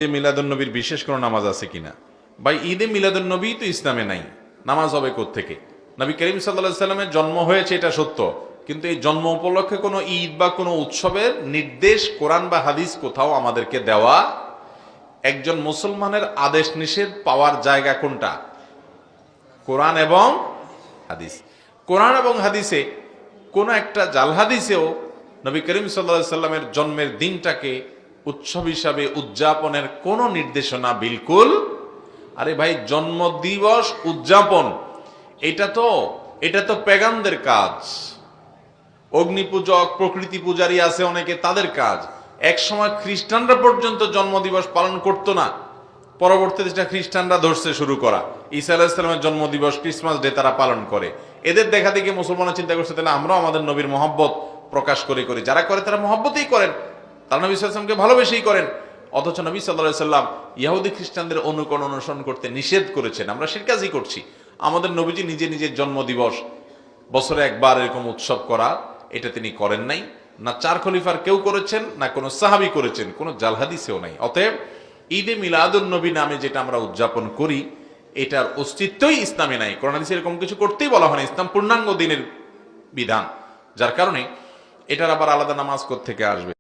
মিলাদুন্নবীর বিশেষ কোনো নামাজ আছে কিনা? ভাই, ঈদে মিলাদুন্নবী তো ইসলামে নাই, নামাজ হবে কোত্থেকে? নবী করিম সাল্লাল্লাহু আলাইহি সাল্লামের জন্ম হয়েছে এটা সত্য, কিন্তু এই জন্ম উপলক্ষে কোনো ঈদ বা কোনো উৎসবের নির্দেশ কোরআন বা হাদিস কোথাও আমাদেরকে দেওয়া। একজন মুসলমানের আদেশ নিষেধ পাওয়ার জায়গা কোনটা? কোরআন এবং হাদিস। কোরআন এবং হাদিসে কোন একটা জাল হাদিসেও নবী করিম সাল্লাল্লাহু আলাইহি সাল্লামের জন্মের দিনটাকে উৎসব হিসাবে উদযাপনের কোন নির্দেশনা বিলকুল। আরে ভাই, জন্মদিবস উদযাপন এটা তো পেগানদের কাজ। অগ্নি পূজক, প্রকৃতি পূজারী আছে অনেকে, তাদের কাজ। এক সময় খ্রিস্টানরা পর্যন্ত জন্মদিবস পালন করতো না, পরবর্তীতে সেটা খ্রিস্টানরা ধরছে শুরু করা। ঈসা আলাইহিস সালামের জন্মদিবস, ক্রিসমাস ডে তারা পালন করে। এদের দেখা দেখে মুসলমানরা চিন্তা করছে তাহলে আমরাও আমাদের নবীর মহব্বত প্রকাশ করি। যারা করে তারা মহব্বতই করেন, তারা নবী সাল্লাল্লাহু আলাইহি ওয়াসাল্লামকে ভালোবেসেই করেন। অথচ নবী সাল্লাল্লাহু আলাইহি ওয়াসাল্লাম ইহুদি খ্রিস্টানদের অনুসরণ করতে নিষেধ করেছেন। আমরা সেই কাজই করছি। আমাদের নবীজি নিজে নিজের জন্মদিবস বছরে একবার এরকম উৎসব করা, এটা তিনি করেন নাই। না চার খলিফার কেউ করেছেন, না কোনো সাহাবী করেছেন, কোনো জাল হাদিসেও নাই। অতএব ঈদে মিলাদুন নবী নামে যেটা আমরা উদযাপন করি, এটার অস্তিত্বই ইসলামে নাই। কোরআন হাদিসে এরকম কিছু করতেই বলা হয় না। ইসলাম পূর্ণাঙ্গ দিনের বিধান, যার কারণে এটার আবার আলাদা নামাজ কোত্থেকে আসবে?